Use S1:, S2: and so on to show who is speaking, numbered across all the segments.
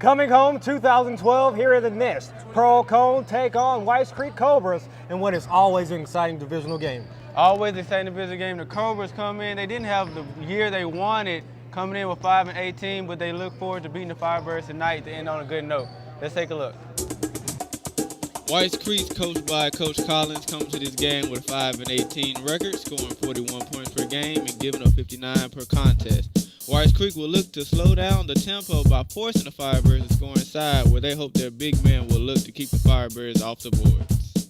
S1: Coming home 2012 here at the Nest. Pearl-Cohn take on Whites Creek Cobras in what is always an exciting divisional game.
S2: Always exciting divisional game. The Cobras come in. They didn't have the year they wanted coming in with 5-18, but they look forward to beating the Firebirds tonight to end on a good note. Let's take a look.
S3: Whites Creek, coached by Coach Collins, comes to this game with a 5-18 record, scoring 41 points per game and giving up 59 per contest. Whites Creek will look to slow down the tempo by forcing the Firebirds to score inside, where they hope their big men will look to keep the Firebirds off the boards.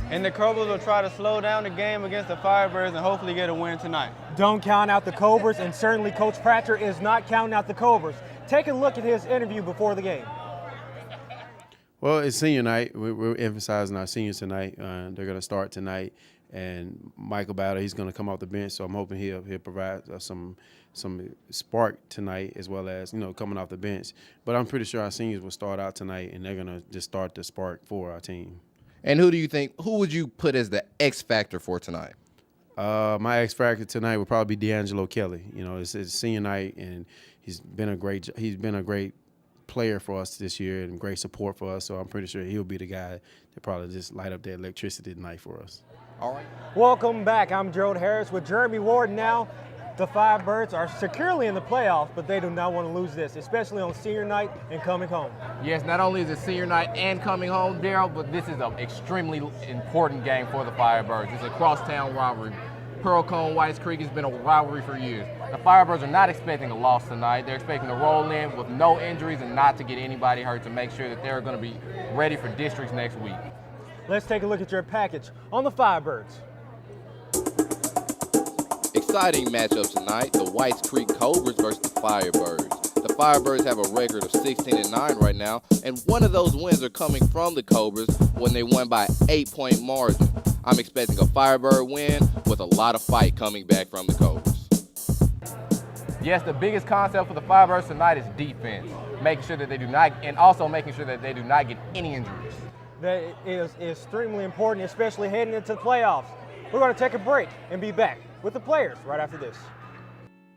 S2: And the Cobras will try to slow down the game against the Firebirds and hopefully get a win tonight.
S1: Don't count out the Cobras, and certainly Coach Pratcher is not counting out the Cobras. Take a look at his interview before the game.
S4: Well, it's senior night. We're emphasizing our seniors tonight. They're going to start tonight, and Michael Batter, he's going to come off the bench, so I'm hoping he'll provide some spark tonight, as well as, coming off the bench. But I'm pretty sure our seniors will start out tonight, and they're going to just start the spark for our team.
S5: And who would you put as the X factor for tonight?
S4: My X factor tonight would probably be D'Angelo Kelly. It's senior night, and he's been a great player for us this year and great support for us. So I'm pretty sure he'll be the guy that probably just light up that electricity tonight for us.
S5: All right.
S1: Welcome back. I'm Gerald Harris with Jeremy Ward now. The Firebirds are securely in the playoffs, but they do not want to lose this, especially on senior night and coming home.
S6: Yes, not only is it senior night and coming home, Daryl, but this is an extremely important game for the Firebirds. It's a crosstown rivalry. Pearl-Cohn, Whites Creek has been a rivalry for years. The Firebirds are not expecting a loss tonight. They're expecting to roll in with no injuries and not to get anybody hurt, to make sure that they're going to be ready for districts next week.
S1: Let's take a look at your package on the Firebirds.
S5: Exciting matchup tonight, the Whites Creek Cobras versus the Firebirds. The Firebirds have a record of 16-9 right now, and one of those wins are coming from the Cobras when they won by 8-point margin. I'm expecting a Firebird win with a lot of fight coming back from the Cobras.
S6: Yes, the biggest concept for the Firebirds tonight is defense, making sure that they do not, and also making sure that they do not get any injuries.
S1: That is extremely important, especially heading into the playoffs. We're going to take a break and be back with the players right after this.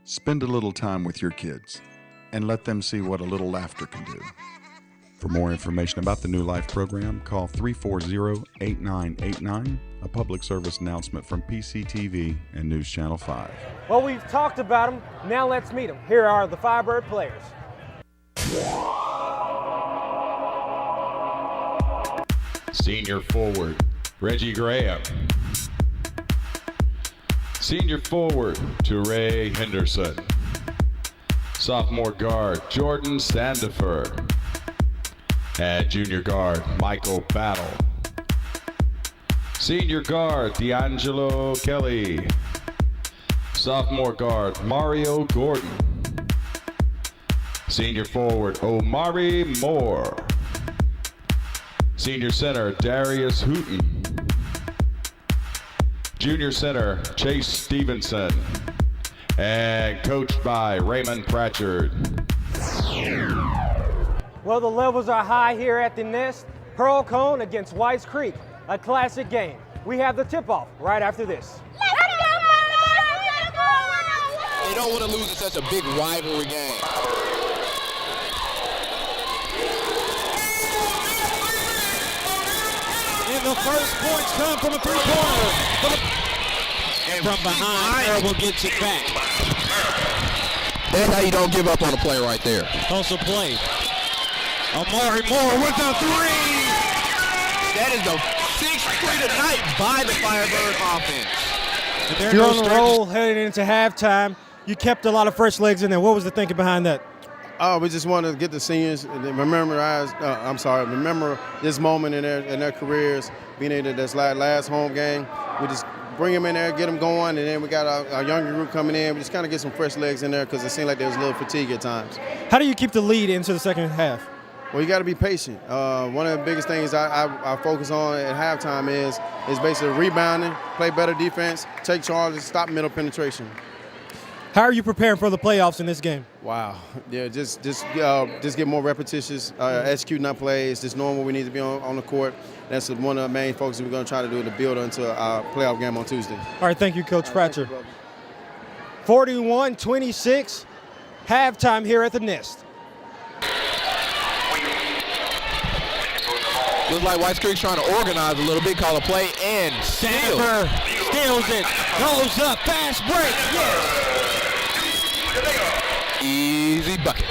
S7: Spend a little time with your kids and let them see what a little laughter can do. For more information about the New Life program, call 340-8989, a public service announcement from PCTV and News Channel 5.
S1: Well, we've talked about them. Now let's meet them. Here are the Firebird players.
S8: Senior forward, Reggie Graham. Senior forward, Ture Henderson. Sophomore guard, Jordan Sandifer. And junior guard, Michael Battle. Senior guard, D'Angelo Kelly. Sophomore guard, Mario Gordon. Senior forward, Omari Moore. Senior center, Darius Hooten. Junior center, Chase Stevenson. And coached by Raymond Pratchard.
S1: Well, the levels are high here at the Nest. Pearl-Cohn against Whites Creek, a classic game. We have the tip-off right after this.
S5: They don't want to lose in such a big rivalry game.
S3: And the first points come from a three-pointer. And from behind, Erbil gets it back.
S5: That's how you don't give up on a play right there.
S3: Also play. Omari Moore with a three.
S5: That is the sixth three tonight by the Firebird offense.
S1: You're on the roll heading into halftime. You kept a lot of fresh legs in there. What was the thinking behind that?
S4: We just wanted to get the seniors and remember this moment in their careers, being able to this last home game. We just bring them in there, get them going, and then we got our younger group coming in. We just kind of get some fresh legs in there because it seemed like there was a little fatigue at times.
S1: How do you keep the lead into the second half?
S4: Well, you got to be patient. One of the biggest things I focus on at halftime is basically rebounding, play better defense, take charges, stop middle penetration.
S1: How are you preparing for the playoffs in this game?
S4: Wow. Yeah, just get more repetitious, executing our plays, just knowing what we need to be on the court. That's one of the main focuses we're going to try to do to build into our playoff game on Tuesday.
S1: All right, thank you, Coach Pratcher. 41-26, halftime here at the Nest.
S5: Looks like White Creek's trying to organize a little bit, call a play, and
S3: Sanford steals it, goes up, fast break, yes!
S5: easy bucket.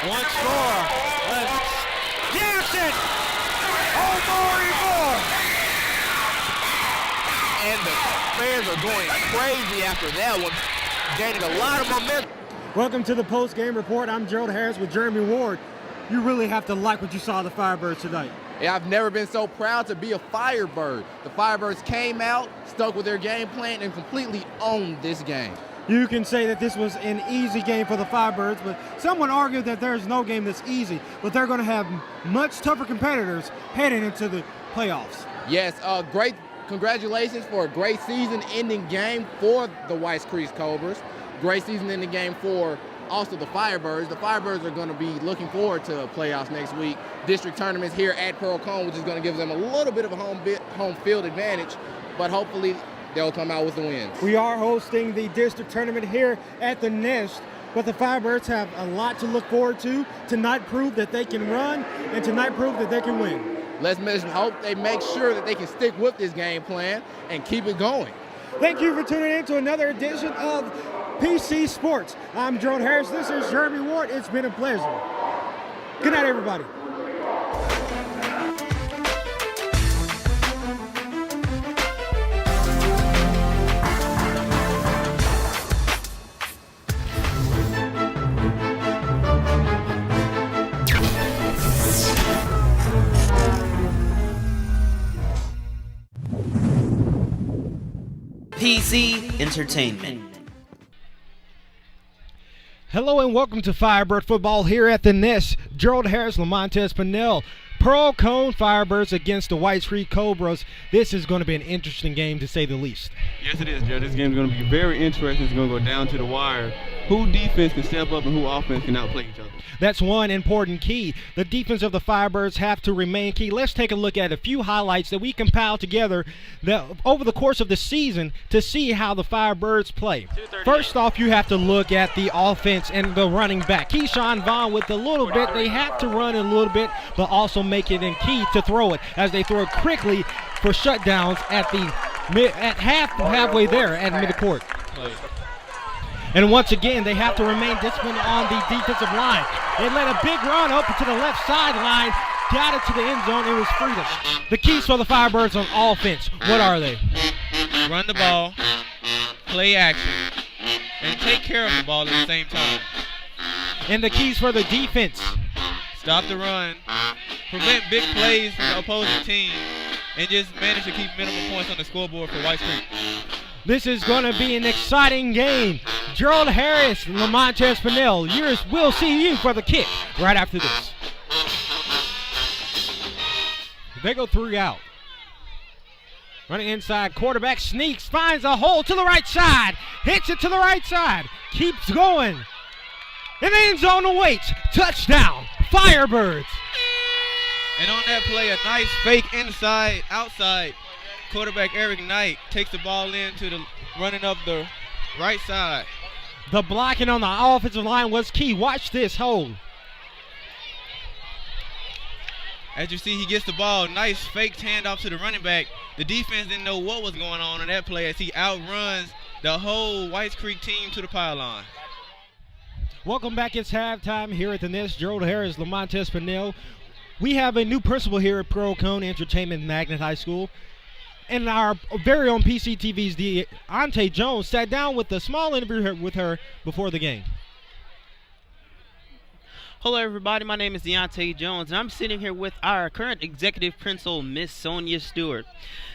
S3: Once more, Jackson! More!
S5: And the fans are going crazy after that one, gaining a lot of momentum.
S1: Welcome to the post-game report. I'm Gerald Harris with Jeremy Ward. You really have to like what you saw of the Firebirds tonight.
S6: Yeah, I've never been so proud to be a Firebird. The Firebirds came out, stuck with their game plan, and completely owned this game.
S1: You can say that this was an easy game for the Firebirds, but someone argued that there's no game that's easy, but they're going to have much tougher competitors heading into the playoffs.
S6: Yes, great congratulations for a great season-ending game for the White Creek Cobras. Great season-ending game for also the Firebirds. The Firebirds are going to be looking forward to playoffs next week. District tournaments here at Pearl-Cohn, which is going to give them a little bit of a home field advantage, but hopefully they'll come out with the wins.
S1: We are hosting the district tournament here at the Nest, but the Firebirds have a lot to look forward to. Tonight proved that they can run, and tonight proved that they can win.
S6: Let's hope they make sure that they can stick with this game plan and keep it going.
S1: Thank you for tuning in to another edition of PC Sports. I'm Gerald Harris. This is Jeremy Ward. It's been a pleasure. Good night, everybody.
S9: PC Entertainment.
S1: Hello and welcome to Firebird Football here at the Nest. Gerald Harris, Lamontez Pinnell. Pearl-Cohn Firebirds against the White Creek Cobras. This is going to be an interesting game to say the least.
S2: Yes, it is, Joe. This game is going to be very interesting. It's going to go down to the wire. Who defense can step up and who offense can outplay each other.
S1: That's one important key. The defense of the Firebirds have to remain key. Let's take a look at a few highlights that we compiled together over the course of the season to see how the Firebirds play. First off, you have to look at the offense and the running back. Keyshawn Vaughn with a little bit. They have to run a little bit, but also make it in key to throw it as they throw it quickly for shutdowns at halfway there at midcourt. And once again, they have to remain disciplined on the defensive line. They let a big run open to the left sideline, got it to the end zone, it was freedom. The keys for the Firebirds on offense, what are they?
S3: Run the ball, play action, and take care of the ball at the same time.
S1: And the keys for the defense?
S3: Stop the run, prevent big plays from the opposing team, and just manage to keep minimum points on the scoreboard for White Creek.
S1: This is going to be an exciting game. Gerald Harris, Lamontez Pinnell, we'll see you for the kick right after this. They go 3 out. Running inside, quarterback sneaks, finds a hole to the right side, hits it to the right side, keeps going. In the end zone awaits. Touchdown, Firebirds.
S3: And on that play, a nice fake inside, outside. Quarterback Eric Knight takes the ball into the running up the right side.
S1: The blocking on the offensive line was key. Watch this hold.
S3: As you see, he gets the ball. Nice fake handoff to the running back. The defense didn't know what was going on in that play as he outruns the whole White Creek team to the pylon.
S1: Welcome back. It's halftime here at the Nest. Gerald Harris, Lamontez Pinnell. We have a new principal here at Pearl-Cohn Entertainment Magnet High School. And our very own PCTV's Deontay Jones sat down with a small interview with her before the game.
S10: Hello everybody, my name is Deontay Jones and I'm sitting here with our current executive principal, Miss Sonia Stewart.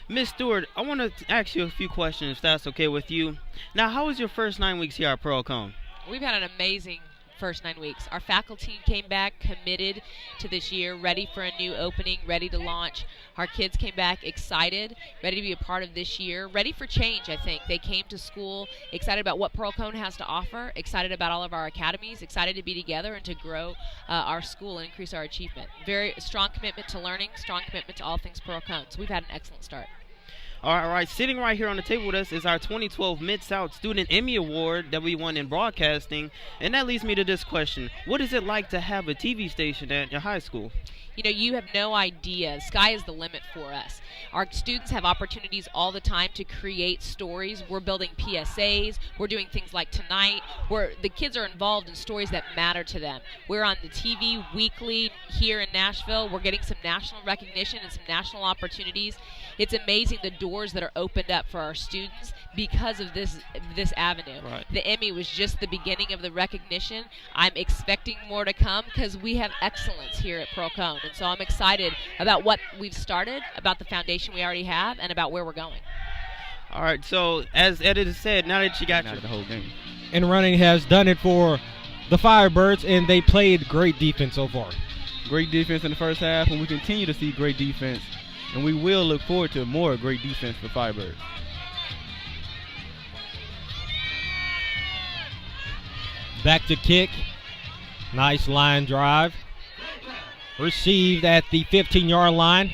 S10: Miss Stewart, I want to ask you a few questions if that's okay with you. Now, how was your first 9 weeks here at Pearl-Cohn?
S11: We've had an amazing first 9 weeks. Our faculty came back committed to this year, ready for a new opening, ready to launch. Our kids came back excited, ready to be a part of this year, ready for change, I think. They came to school excited about what Pearl-Cohn has to offer, excited about all of our academies, excited to be together and to grow our school and increase our achievement. Very strong commitment to learning, strong commitment to all things Pearl-Cohn. So we've had an excellent start.
S10: All right, sitting right here on the table with us is our 2012 Mid-South Student Emmy Award that we won in broadcasting. And that leads me to this question. What is it like to have a TV station at your high school?
S11: You know, you have no idea. Sky is the limit for us. Our students have opportunities all the time to create stories. We're building PSAs. We're doing things like tonight, where the kids are involved in stories that matter to them. We're on the TV weekly here in Nashville. We're getting some national recognition and some national opportunities. It's amazing the doors that are opened up for our students because of this avenue.
S10: Right.
S11: The Emmy was just the beginning of the recognition. I'm expecting more to come because we have excellence here at Pearl-Cohn. And so I'm excited about what we've started, about the foundation we already have, and about where we're going.
S10: All right, so as Edith has said, now that you got the whole game.
S1: And running has done it for the Firebirds, and they played great defense so far.
S3: Great defense in the first half, and we continue to see great defense. And we will look forward to more great defense for Firebirds.
S1: Back to kick. Nice line drive. Received at the 15-yard line.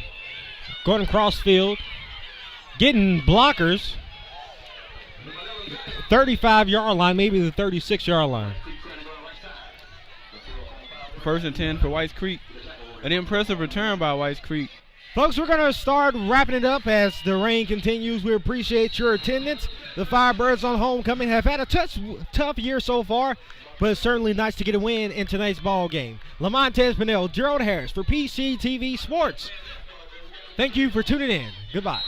S1: Going across field. Getting blockers. 35-yard line, maybe the 36-yard line.
S3: First and 10 for Whites Creek. An impressive return by Whites Creek.
S1: Folks, we're going to start wrapping it up as the rain continues. We appreciate your attendance. The Firebirds on homecoming have had a tough year so far, but it's certainly nice to get a win in tonight's ball game. Lamontez Pinnell, Gerald Harris for PCTV Sports. Thank you for tuning in. Goodbye.